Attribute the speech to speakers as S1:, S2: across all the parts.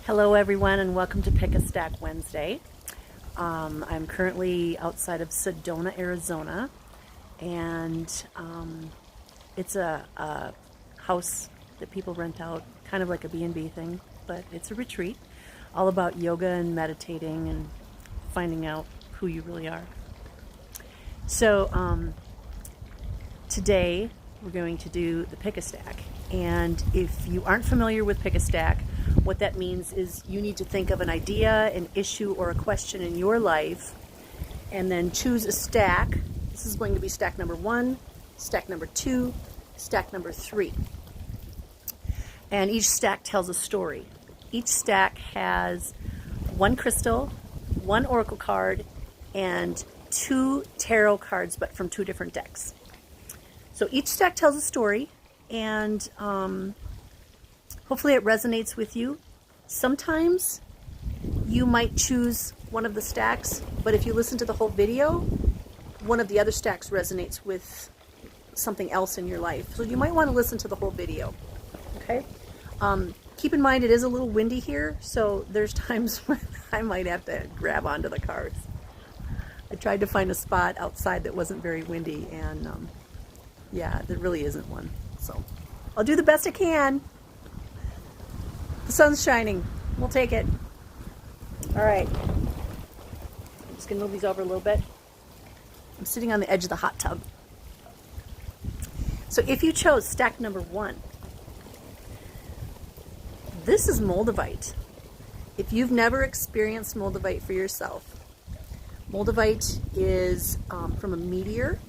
S1: Hello everyone and welcome to Pick a Stack Wednesday. I'm currently outside of Sedona, Arizona, and it's a house that people rent out, kind of like a B&B thing, but it's a retreat, all about yoga and meditating and finding out who you really are. So today we're going to do the Pick a Stack, and if you aren't familiar with Pick a Stack, what that means is you need to think of an idea, an issue, or a question in your life, and then choose a stack. This is going to be stack number 1, stack number 2, stack number 3. And each stack tells a story. Each stack has 1 crystal, 1 oracle card, and 2 tarot cards, but from 2 different decks. So each stack tells a story, and hopefully it resonates with you. Sometimes you might choose one of the stacks, but if you listen to the whole video, one of the other stacks resonates with something else in your life. So you might want to listen to the whole video, okay? Keep in mind it is a little windy here, so there's times when I might have to grab onto the cards. I tried to find a spot outside that wasn't very windy, and yeah, there really isn't one. So I'll do the best I can. The sun's shining. We'll take it. All right. I'm just going to move these over a little bit. I'm sitting on the edge of the hot tub. So if you chose stack number 1, this is Moldavite. If you've never experienced Moldavite for yourself, Moldavite is from a meteor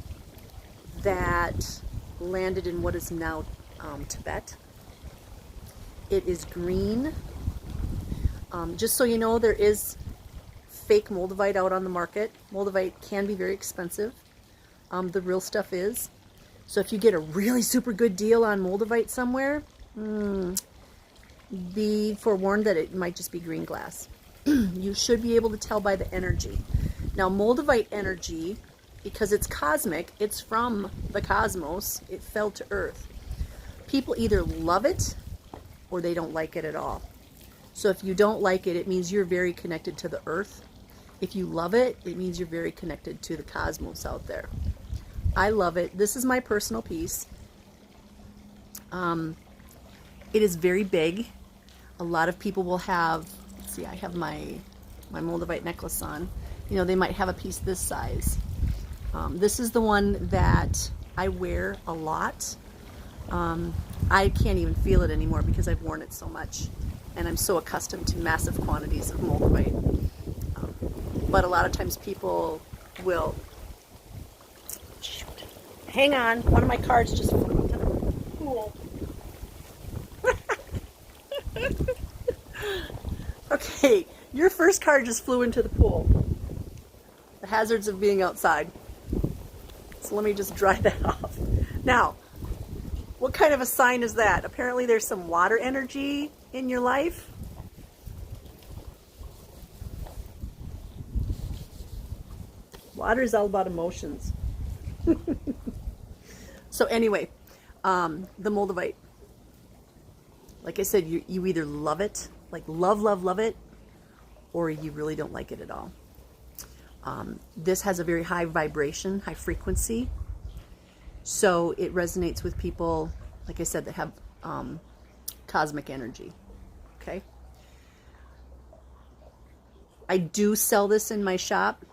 S1: that landed in what is now Tibet. It is green. Just so you know, there is fake Moldavite out on the market. Moldavite can be very expensive. The real stuff is. So if you get a really super good deal on Moldavite somewhere, be forewarned that it might just be green glass. You should be able to tell by the energy. Now, Moldavite energy, because it's cosmic, it's from the cosmos, it fell to earth. People either love it or they don't like it at all. So if you don't like it, it means you're very connected to the earth. If you love it, it means you're very connected to the cosmos out there. I love it. This is my personal piece. It is very big. A lot of people will have, let's see, I have my Moldavite necklace on. You know, they might have a piece this size. This is the one that I wear a lot. I can't even feel it anymore because I've worn it so much, and I'm so accustomed to massive quantities of Moldavite. But a lot of times people will, shoot, hang on, one of my cards just flew into the pool. Okay, your first card just flew into the pool. The hazards of being outside. So let me just dry that off. Now, what kind of a sign is that? Apparently there's some water energy in your life. Water is all about emotions. So anyway, the Moldavite. Like I said, you either love it, like love it, or you really don't like it at all. This has a very high vibration, high frequency. So it resonates with people, like I said, that have cosmic energy. Okay. I do sell this in my shop,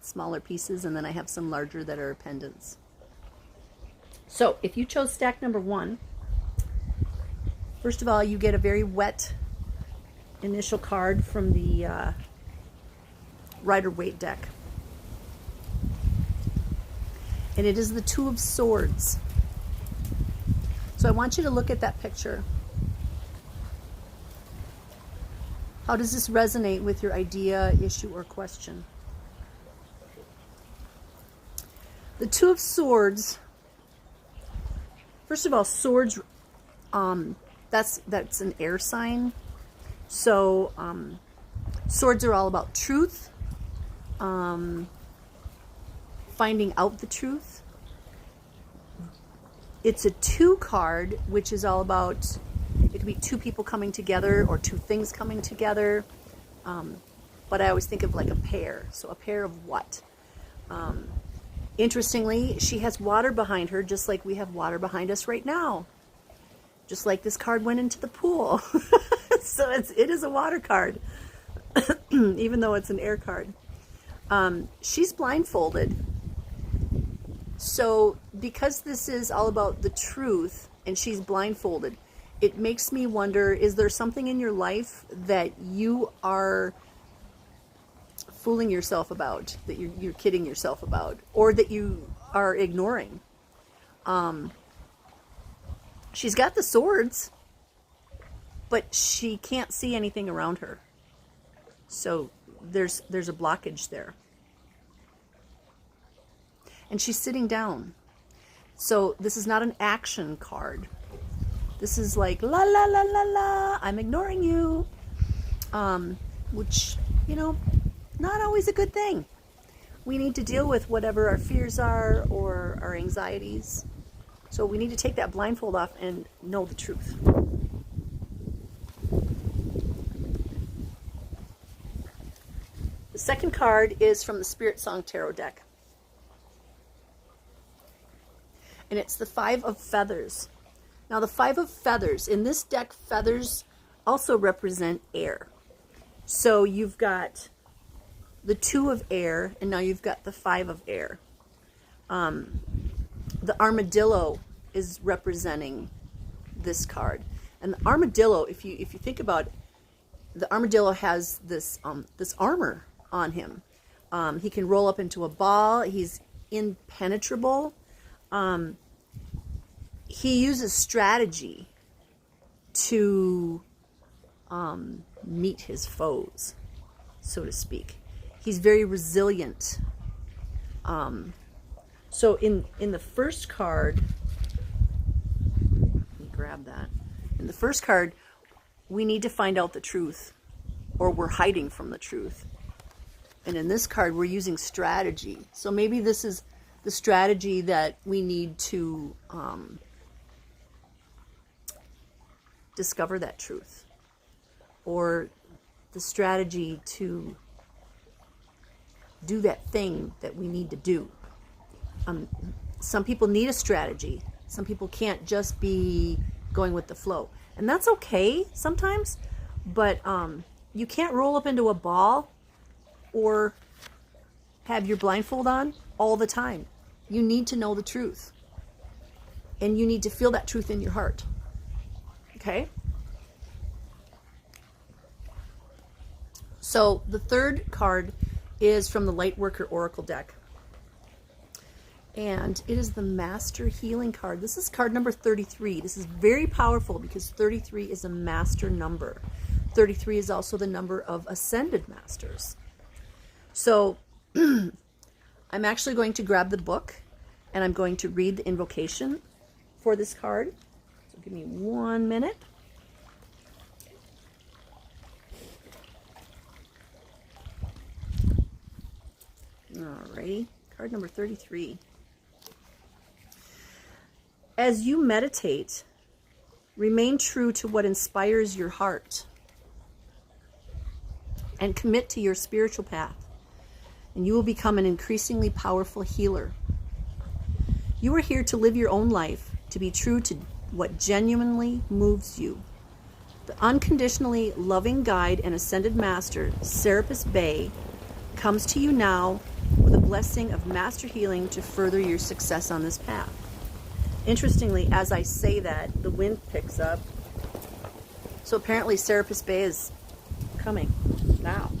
S1: smaller pieces, and then I have some larger that are pendants. So if you chose stack number 1, first of all, you get a very wet initial card from the Rider-Waite deck. And it is the 2 of Swords. So I want you to look at that picture. How does this resonate with your idea, issue, or question? The 2 of Swords, first of all, swords, that's an air sign. So swords are all about truth, finding out the truth. It's a 2 card, which is all about It could be two people coming together or two things coming together. But I always think of like a pair. So a pair of what? Interestingly, she has water behind her, just like we have water behind us right now. Just like this card went into the pool. So it is a water card, even though it's an air card. She's blindfolded. So because this is all about the truth and she's blindfolded, it makes me wonder, is there something in your life that you are fooling yourself about, that you're kidding yourself about, or that you are ignoring? She's got the swords, but she can't see anything around her. So there's a blockage there. And she's sitting down. So this is not an action card. This is like, la la la la la, I'm ignoring you. Which, you know, not always a good thing. We need to deal with whatever our fears are or our anxieties. So we need to take that blindfold off and know the truth. The second card is from the SpiritSong Tarot deck. And it's the Five of Feathers. Now the Five of Feathers, in this deck, feathers also represent air. So you've got the Two of Air, and now you've got the Five of Air. The armadillo is representing this card. And the armadillo, if you think about it, the armadillo has this armor on him. He can roll up into a ball. He's impenetrable. He uses strategy to meet his foes, so to speak. He's very resilient. So in the first card, let me grab that. In the first card, we need to find out the truth, or we're hiding from the truth. And in this card, we're using strategy. So maybe this is the strategy that we need to discover that truth, or the strategy to do that thing that we need to do. Some people need a strategy. Some people can't just be going with the flow. And that's okay sometimes, but you can't roll up into a ball or have your blindfold on all the time. You need to know the truth. And you need to feel that truth in your heart. Okay? So the third card is from the Lightworker Oracle deck. And it is the Master Healing card. This is card number 33. This is very powerful because 33 is a master number. 33 is also the number of ascended masters. So I'm actually going to grab the book and I'm going to read the invocation for this card. So give me 1 minute. Alrighty, card number 33. As you meditate, remain true to what inspires your heart and commit to your spiritual path, and you will become an increasingly powerful healer. You are here to live your own life, to be true to what genuinely moves you. The unconditionally loving guide and ascended master, Serapis Bey, comes to you now with a blessing of master healing to further your success on this path. Interestingly, as I say that, the wind picks up. So apparently Serapis Bey is coming now.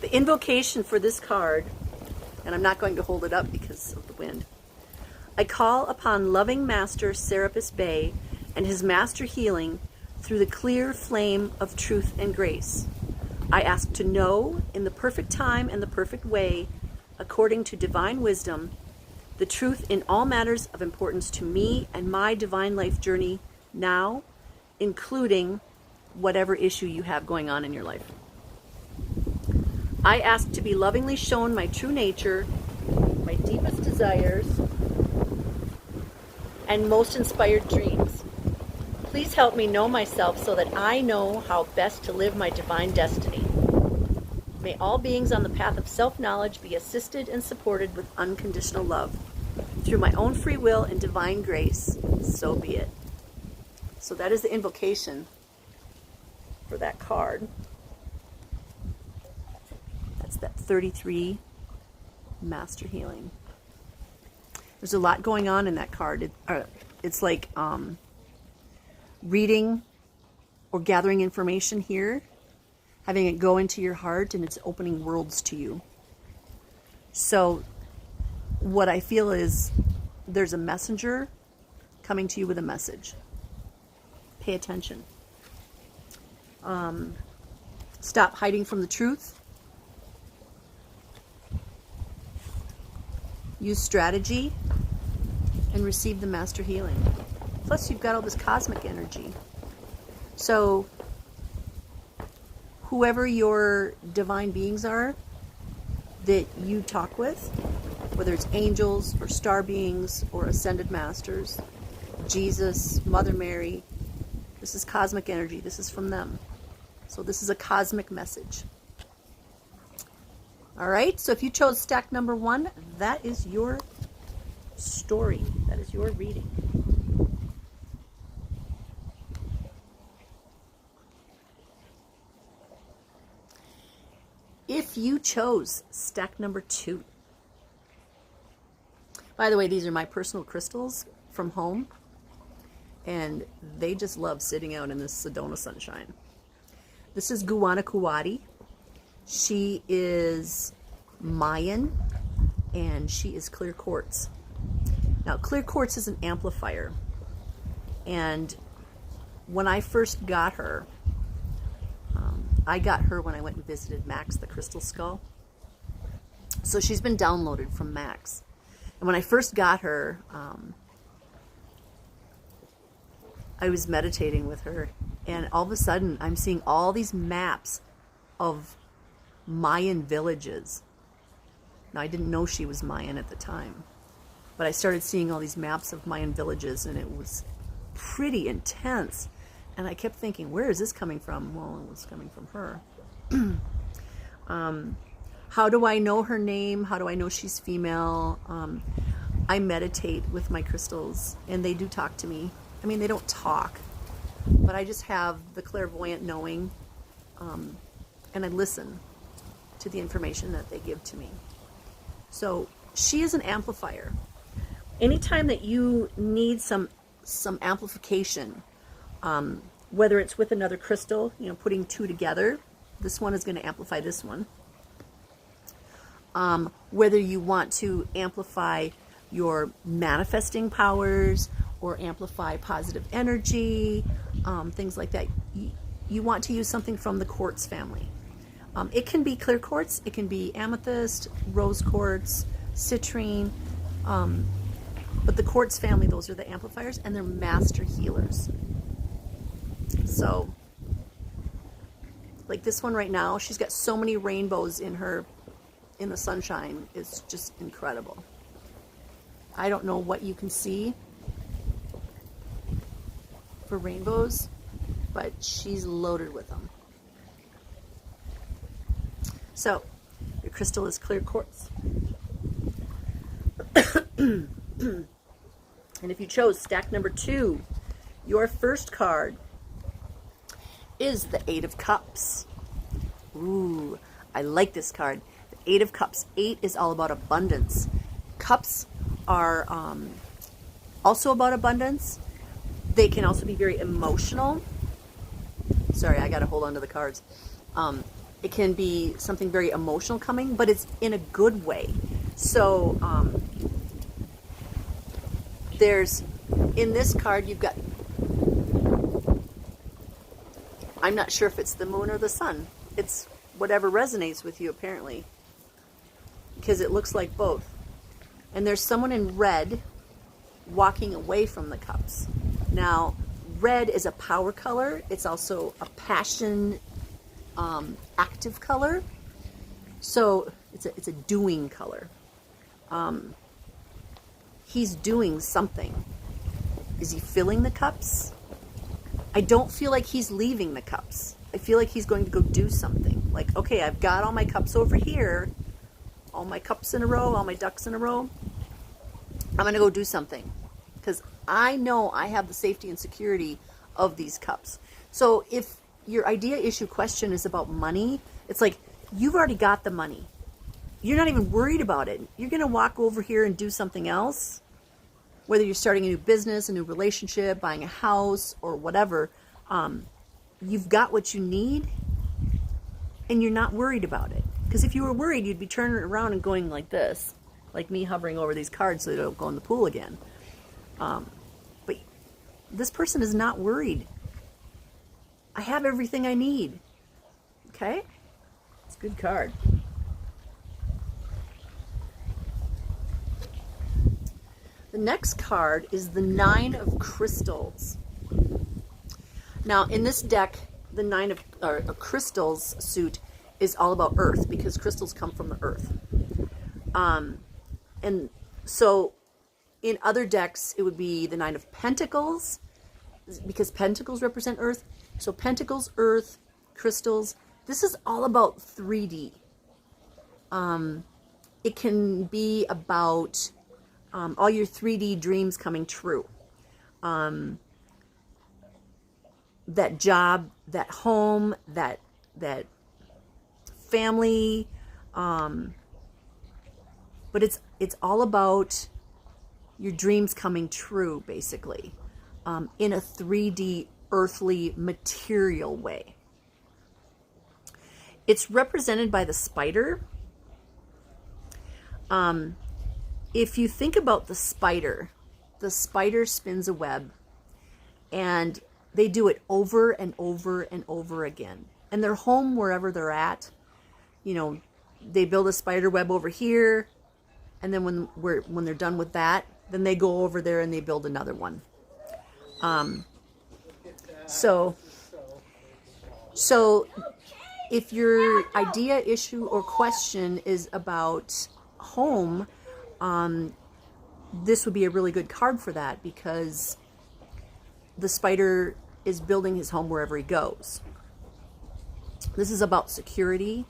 S1: The invocation for this card, and I'm not going to hold it up because of the wind. I call upon loving Master Serapis Bey and his master healing through the clear flame of truth and grace. I ask to know, in the perfect time and the perfect way, according to divine wisdom, the truth in all matters of importance to me and my divine life journey now, including whatever issue you have going on in your life. I ask to be lovingly shown my true nature, my deepest desires, and most inspired dreams. Please help me know myself so that I know how best to live my divine destiny. May all beings on the path of self-knowledge be assisted and supported with unconditional love. Through my own free will and divine grace, so be it. So that is the invocation for that card. That's that 33 Master Healing. There's a lot going on in that card. It's like reading or gathering information here, having it go into your heart, and it's opening worlds to you. So what I feel is there's a messenger coming to you with a message. Pay attention. Stop hiding from the truth. Use strategy and receive the master healing. Plus you've got all this cosmic energy. So whoever your divine beings are that you talk with, whether it's angels or star beings or ascended masters, Jesus, Mother Mary, this is cosmic energy. This is from them. So this is a cosmic message. All right, so if you chose stack number 1, that is your story. That is your reading. If you chose stack number 2, by the way, these are my personal crystals from home, and they just love sitting out in this Sedona sunshine. This is Guanakuwati. She is Mayan, and she is clear quartz. Now, clear quartz is an amplifier, and when I first got her, I got her when I went and visited Max, the crystal skull. So she's been downloaded from Max. And when I first got her, I was meditating with her, and all of a sudden I'm seeing all these maps of Mayan villages. Now, I didn't know she was Mayan at the time, but I started seeing all these maps of Mayan villages, and it was pretty intense. And I kept thinking, where is this coming from? Well, it was coming from her. How do I know her name? How do I know she's female? I meditate with my crystals, and they do talk to me. I mean, they don't talk, but I just have the clairvoyant knowing, and I listen to the information that they give to me. So she is an amplifier. Anytime that you need some amplification, whether it's with another crystal, you know, putting two together, this one is going to amplify this one. Whether you want to amplify your manifesting powers or amplify positive energy, things like that, you want to use something from the quartz family. It can be clear quartz, it can be amethyst, rose quartz, citrine, but the quartz family, those are the amplifiers, and they're master healers. So, like this one right now, she's got so many rainbows in her, in the sunshine. It's just incredible. I don't know what you can see for rainbows, but she's loaded with them. So, your crystal is clear quartz. And if you chose stack number 2, your first card is the 8 of Cups. Ooh, I like this card. The 8 of Cups. 8 is all about abundance. Cups are also about abundance. They can also be very emotional. Sorry, I got to hold on to the cards. It can be something very emotional coming, but it's in a good way. So there's, in this card, you've got, I'm not sure if it's the moon or the sun. It's whatever resonates with you, apparently, because it looks like both. And there's someone in red walking away from the cups. Now, red is a power color. It's also a passion, active color. So it's a doing color. He's doing something. Is he filling the cups? I don't feel like he's leaving the cups. I feel like he's going to go do something. Like, okay, I've got all my cups over here, all my cups in a row, all my ducks in a row. I'm going to go do something because I know I have the safety and security of these cups. So if your idea, issue, question is about money, it's like you've already got the money. You're not even worried about it. You're going to walk over here and do something else, whether you're starting a new business, a new relationship, buying a house, or whatever. You've got what you need, and you're not worried about it. Because if you were worried, you'd be turning around and going like this, like me hovering over these cards so they don't go in the pool again. But this person is not worried. I have everything I need. Okay? It's a good card. The next card is the Nine of Crystals. Now, in this deck, the Nine of Crystals suit is all about earth, because crystals come from the earth. And so in other decks, it would be the Nine of Pentacles, because pentacles represent earth. So pentacles, earth, crystals. This is all about 3D. It can be about all your 3D dreams coming true. That job, that home, that family. But it's all about your dreams coming true, basically, in a 3D earthly material way. It's represented by the spider. If you think about the spider spins a web, and they do it over and over and over again. And they're home wherever they're at. You know, they build a spider web over here, and then when they're done with that, then they go over there and they build another one. So if your idea, issue, or question is about home, this would be a really good card for that, because the spider is building his home wherever he goes. This is about security,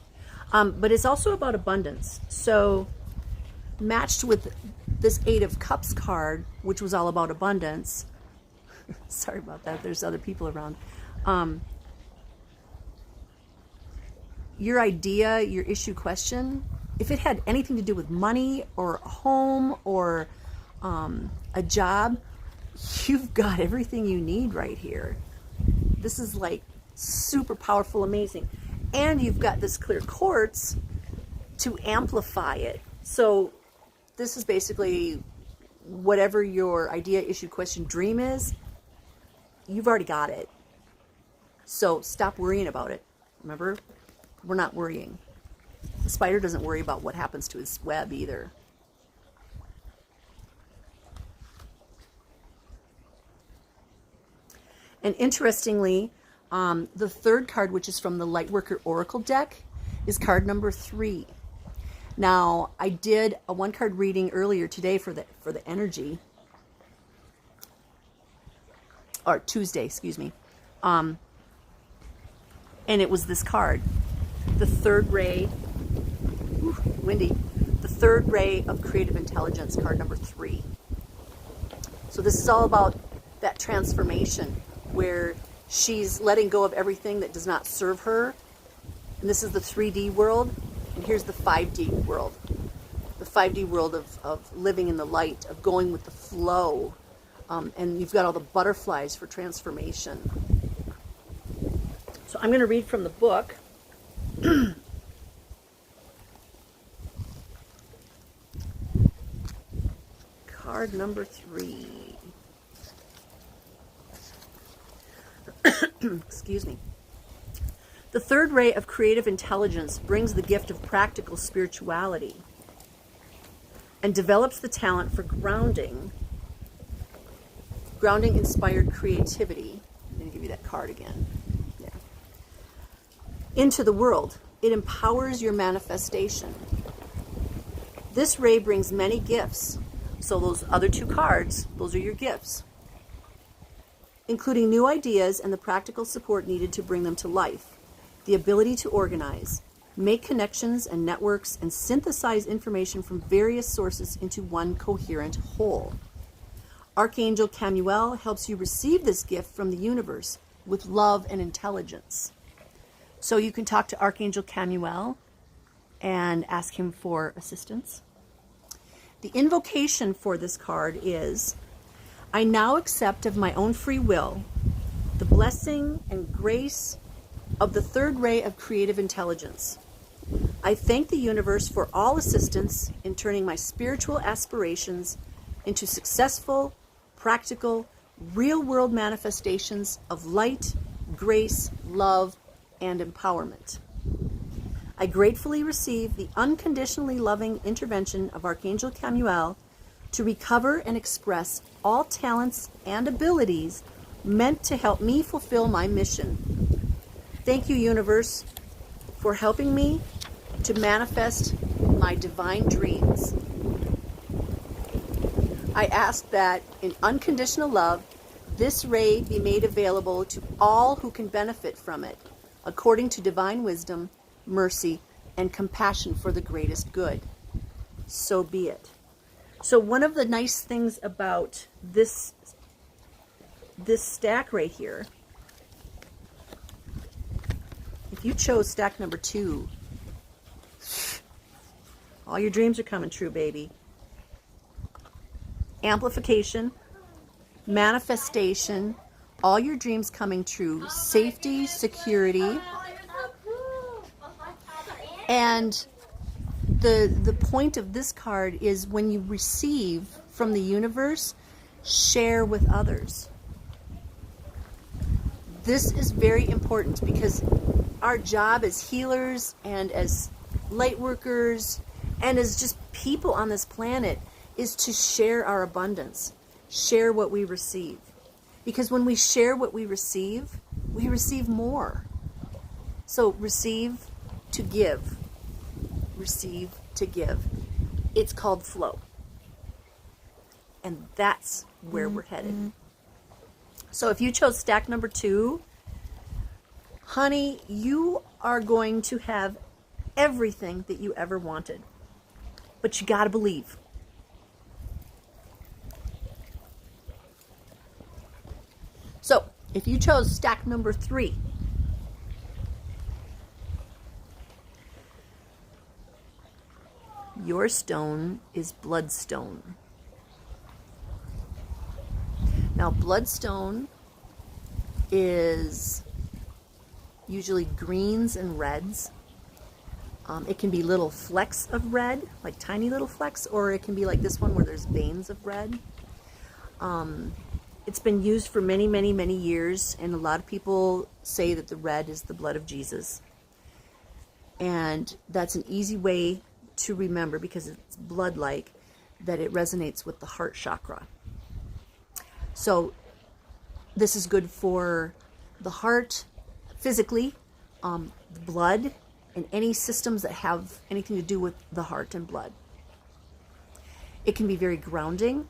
S1: but it's also about abundance. So matched with this Eight of Cups card, which was all about abundance. Sorry about that. There's other people around. Your idea, your issue, question, if it had anything to do with money or a home or a job, you've got everything you need right here. This is like super powerful, amazing. And you've got this clear quartz to amplify it. So this is basically whatever your idea, issue, question, dream is, you've already got it. So stop worrying about it. Remember, we're not worrying. The spider doesn't worry about what happens to his web either. And interestingly, the third card, which is from the Lightworker Oracle deck, is card number 3. Now, I did a one-card reading earlier today for the energy, or Tuesday, excuse me, and it was this card, the third ray, windy, the third ray of creative intelligence, card number 3. So this is all about that transformation, where she's letting go of everything that does not serve her. And this is the 3D world, and here's the 5D world. The 5D world of living in the light, of going with the flow. And you've got all the butterflies for transformation. So I'm going to read from the book. Card number 3. Excuse me. The third ray of creative intelligence brings the gift of practical spirituality and develops the talent for grounding inspired creativity. I'm going to give you that card again. Yeah. Into the world. It empowers your manifestation. This ray brings many gifts. So those other two cards, those are your gifts. including new ideas and the practical support needed to bring them to life, the ability to organize, make connections and networks, and synthesize information from various sources into one coherent whole. Archangel Chamuel helps you receive this gift from the universe with love and intelligence. So you can talk to Archangel Chamuel and ask him for assistance. The invocation for this card is, I now accept of my own free will the blessing and grace of the third ray of creative intelligence. I thank the universe for all assistance in turning my spiritual aspirations into successful, practical, real-world manifestations of light, grace, love, and empowerment. I gratefully receive the unconditionally loving intervention of Archangel Chamuel to recover and express all talents and abilities meant to help me fulfill my mission. Thank you, universe, for helping me to manifest my divine dreams. I ask that in unconditional love, this ray be made available to all who can benefit from it, according to divine wisdom, mercy, and compassion for the greatest good. So be it. So one of the nice things about this stack right here, if you chose stack number 2, all your dreams are coming true, baby. Amplification, manifestation, all your dreams coming true, safety, security, and the point of this card is when you receive from the universe, share with others. This is very important because our job as healers and as light workers and as just people on this planet is to share our abundance, share what we receive. Because when we share what we receive more. So receive to give. Receive to give. It's called flow. And that's where we're headed. So if you chose stack number 2, honey, you are going to have everything that you ever wanted. But you gotta believe. So if you chose stack number 3, your stone is Bloodstone. Now, Bloodstone is usually greens and reds. It can be little flecks of red, like tiny little flecks, or it can be like this one where there's veins of red. It's been used for many, many, many years, and a lot of people say that the red is the blood of Jesus. And that's an easy way to remember, because it's blood-like, that it resonates with the heart chakra. So this is good for the heart physically, the blood, and any systems that have anything to do with the heart and blood. It can be very grounding,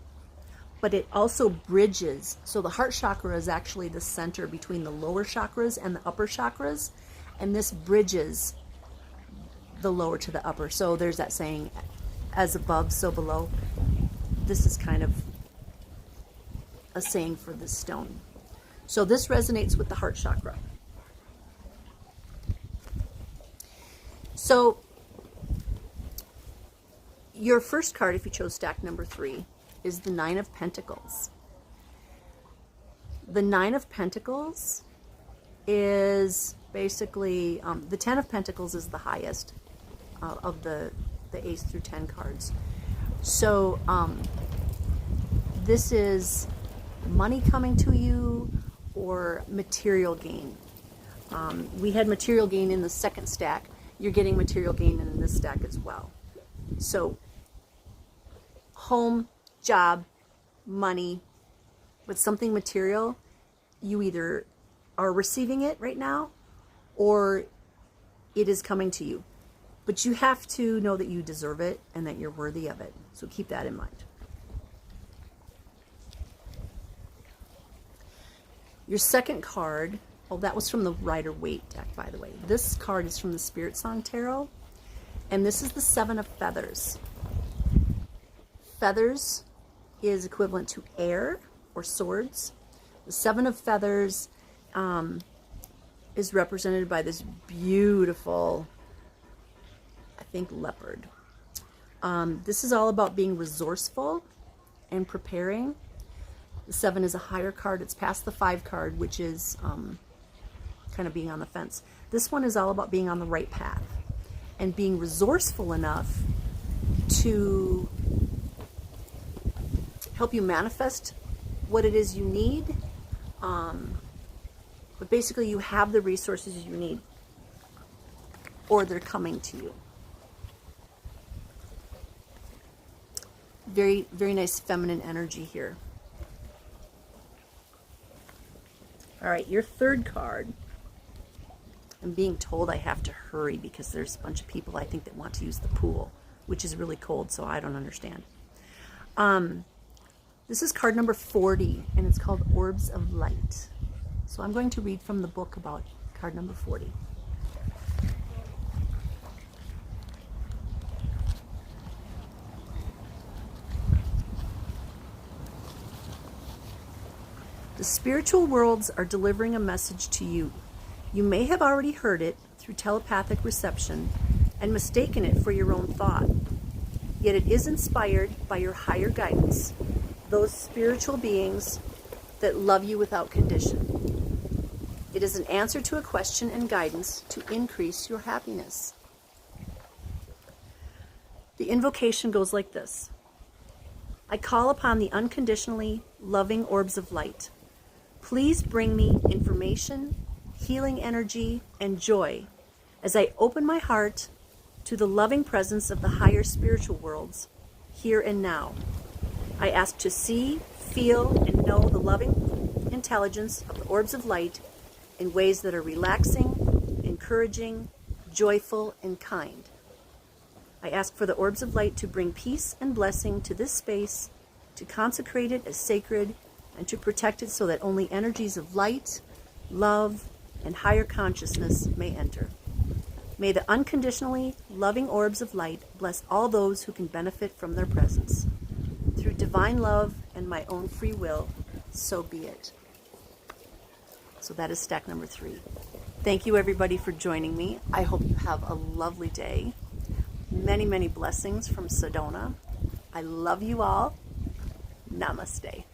S1: but it also bridges. So the heart chakra is actually the center between the lower chakras and the upper chakras, and this bridges the lower to the upper. So there's that saying, as above, so below. This is kind of a saying for this stone. So this resonates with the heart chakra. So your first card, if you chose stack number 3, is the 9 of Pentacles. The 9 of Pentacles is basically, the 10 of Pentacles is the highest of the Ace through 10 cards. So this is money coming to you or material gain. We had material gain in the second stack. You're getting material gain in this stack as well. So home, job, money, with something material, you either are receiving it right now or it is coming to you. But you have to know that you deserve it and that you're worthy of it. So keep that in mind. Your second card, oh, that was from the Rider-Waite deck, by the way. This card is from the SpiritSong Tarot, and this is the Seven of Feathers. Feathers is equivalent to air or swords. The Seven of Feathers is represented by this beautiful, I think, leopard. This is all about being resourceful and preparing. The 7 is a higher card. It's past the 5 card, which is kind of being on the fence. This one is all about being on the right path and being resourceful enough to help you manifest what it is you need. But basically you have the resources you need, or they're coming to you. Very, very nice feminine energy here. All right, your third card. I'm being told I have to hurry because there's a bunch of people, I think, that want to use the pool, which is really cold, so I don't understand. This is card number 40, and it's called Orbs of Light. So I'm going to read from the book about card number 40. The spiritual worlds are delivering a message to you. You may have already heard it through telepathic reception and mistaken it for your own thought. Yet it is inspired by your higher guidance, those spiritual beings that love you without condition. It is an answer to a question and guidance to increase your happiness. The invocation goes like this. I call upon the unconditionally loving orbs of light. Please bring me information, healing energy, and joy as I open my heart to the loving presence of the higher spiritual worlds, here and now. I ask to see, feel, and know the loving intelligence of the orbs of light in ways that are relaxing, encouraging, joyful, and kind. I ask for the orbs of light to bring peace and blessing to this space, to consecrate it as sacred, and to protect it so that only energies of light, love, and higher consciousness may enter. May the unconditionally loving orbs of light bless all those who can benefit from their presence. Through divine love and my own free will, so be it. So that is stack number 3. Thank you, everybody, for joining me. I hope you have a lovely day. Many, many blessings from Sedona. I love you all. Namaste.